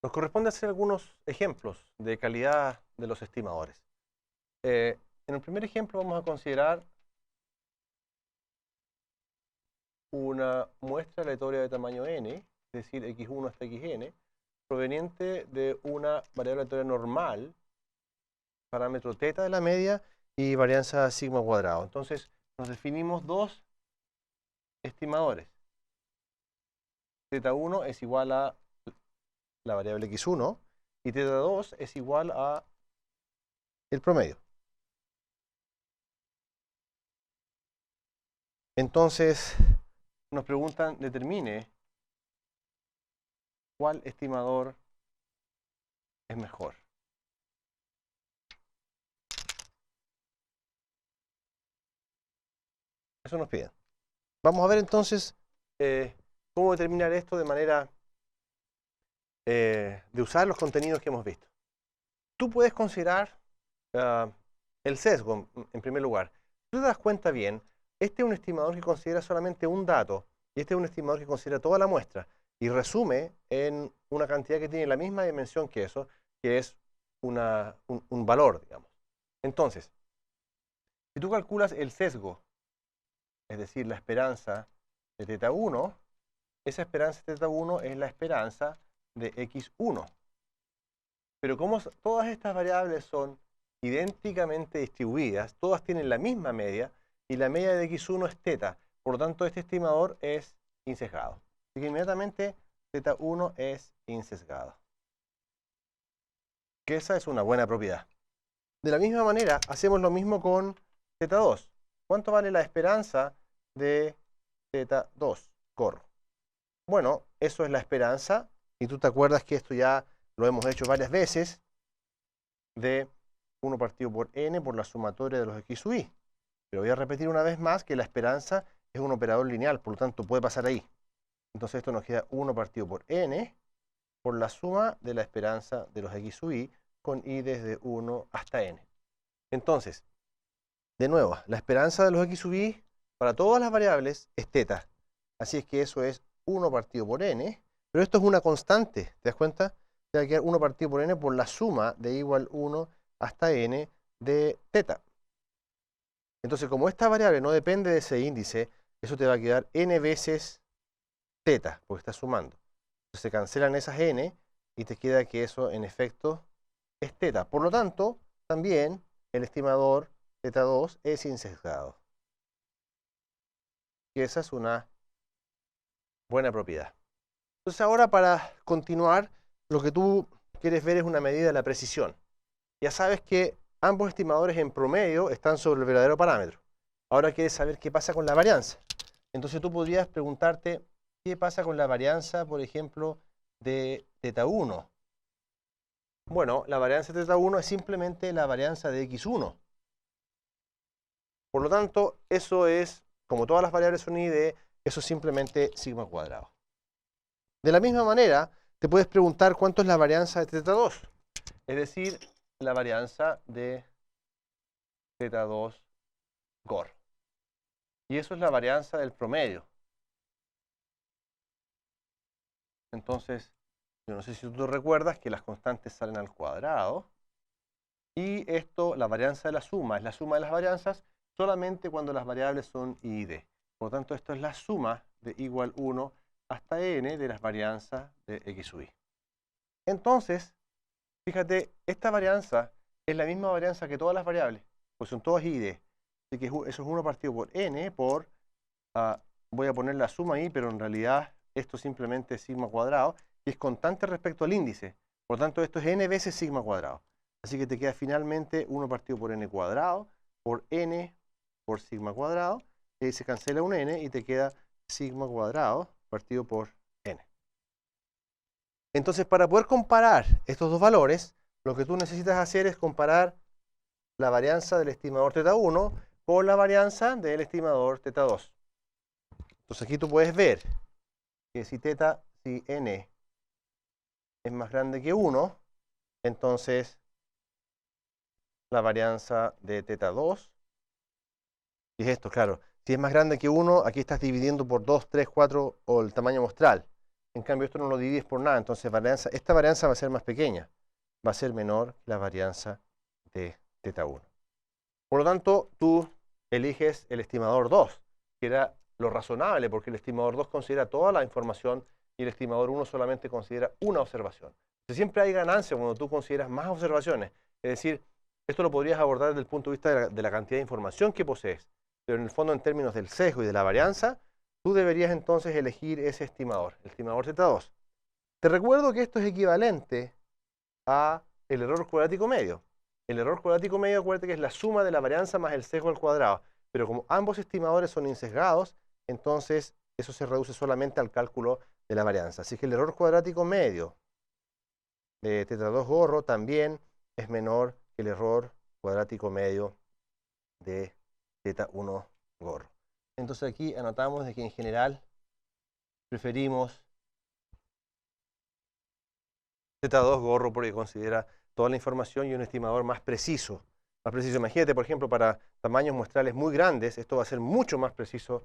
Nos corresponde hacer algunos ejemplos de calidad de los estimadores. En el primer ejemplo vamos a considerar una muestra aleatoria de tamaño n, es decir, x1 hasta xn, proveniente de una variable aleatoria normal, parámetro teta de la media y varianza sigma cuadrado. Entonces, nos definimos dos estimadores. Teta1 es igual a la variable x1 y teta2 es igual a el promedio. Entonces, nos preguntan, determine cuál estimador es mejor. Eso nos piden. Vamos a ver entonces cómo determinar esto de manera de usar los contenidos que hemos visto. Tú puedes considerar el sesgo en primer lugar. Si tú te das cuenta bien, este es un estimador que considera solamente un dato y este es un estimador que considera toda la muestra y resume en una cantidad que tiene la misma dimensión que eso, que es un valor, digamos. Entonces, si tú calculas el sesgo, es decir, la esperanza de teta1, esa esperanza de teta1 es la esperanza de x1. Pero como todas estas variables son idénticamente distribuidas, todas tienen la misma media, y la media de x1 es teta. Por lo tanto, este estimador es insesgado. Así que inmediatamente teta1 es insesgado. Que esa es una buena propiedad. De la misma manera, hacemos lo mismo con teta2. ¿Cuánto vale la esperanza de teta2? Corro. Bueno, eso es la esperanza, y tú te acuerdas que esto ya lo hemos hecho varias veces, de 1 partido por n por la sumatoria de los x sub i. Pero voy a repetir una vez más que la esperanza es un operador lineal, por lo tanto puede pasar ahí. Entonces esto nos queda 1 partido por n por la suma de la esperanza de los x sub i con i desde 1 hasta n. Entonces, de nuevo, la esperanza de los x sub i para todas las variables es teta. Así es que eso es 1 partido por n, pero esto es una constante, ¿te das cuenta? Te va a quedar 1 partido por n por la suma de igual 1 hasta n de teta. Entonces, como esta variable no depende de ese índice, eso te va a quedar n veces teta, porque está sumando. Entonces se cancelan esas n y te queda que eso en efecto es teta. Por lo tanto, también el estimador teta2 es insesgado. Y esa es una buena propiedad. Entonces ahora, para continuar, lo que tú quieres ver es una medida de la precisión. Ya sabes que ambos estimadores en promedio están sobre el verdadero parámetro. Ahora quieres saber qué pasa con la varianza. Entonces tú podrías preguntarte qué pasa con la varianza, por ejemplo, de teta1. Bueno, la varianza de teta1 es simplemente la varianza de x1. Por lo tanto, eso es, como todas las variables son i de, eso es simplemente sigma cuadrado. De la misma manera, te puedes preguntar cuánto es la varianza de teta2. Es decir, la varianza de teta2 GOR. Y eso es la varianza del promedio. Entonces, yo no sé si tú recuerdas que las constantes salen al cuadrado. Y esto, la varianza de la suma, es la suma de las varianzas solamente cuando las variables son i y d. Por lo tanto, esto es la suma de igual 1 hasta n de las varianzas de x sub i. Entonces, fíjate, esta varianza es la misma varianza que todas las variables, pues son todas i y d. Así que eso es 1 partido por n por, voy a poner la suma ahí, pero en realidad esto simplemente es sigma cuadrado, y es constante respecto al índice. Por lo tanto, esto es n veces sigma cuadrado. Así que te queda finalmente 1 partido por n cuadrado, por n por sigma cuadrado, y se cancela un n y te queda sigma cuadrado partido por n. Entonces, para poder comparar estos dos valores, lo que tú necesitas hacer es comparar la varianza del estimador teta1 con la varianza del estimador teta2. Entonces aquí tú puedes ver que si n es más grande que 1, entonces la varianza de teta2, y es esto, claro, si es más grande que 1, aquí estás dividiendo por 2, 3, 4 o el tamaño muestral. En cambio, esto no lo divides por nada. Entonces, esta varianza va a ser más pequeña. Va a ser menor que la varianza de teta 1. Por lo tanto, tú eliges el estimador 2, que era lo razonable, porque el estimador 2 considera toda la información y el estimador 1 solamente considera una observación. Entonces, siempre hay ganancia cuando tú consideras más observaciones. Es decir, esto lo podrías abordar desde el punto de vista de la cantidad de información que posees. Pero en el fondo, en términos del sesgo y de la varianza, tú deberías entonces elegir ese estimador, el estimador teta 2. Te recuerdo que esto es equivalente a el error cuadrático medio. El error cuadrático medio, acuérdate que es la suma de la varianza más el sesgo al cuadrado. Pero como ambos estimadores son insesgados, entonces eso se reduce solamente al cálculo de la varianza. Así que el error cuadrático medio de teta 2 gorro también es menor que el error cuadrático medio de teta 1 gorro. Entonces aquí anotamos de que en general preferimos teta 2 gorro porque considera toda la información y un estimador más preciso. Imagínate, por ejemplo, para tamaños muestrales muy grandes, esto va a ser mucho más preciso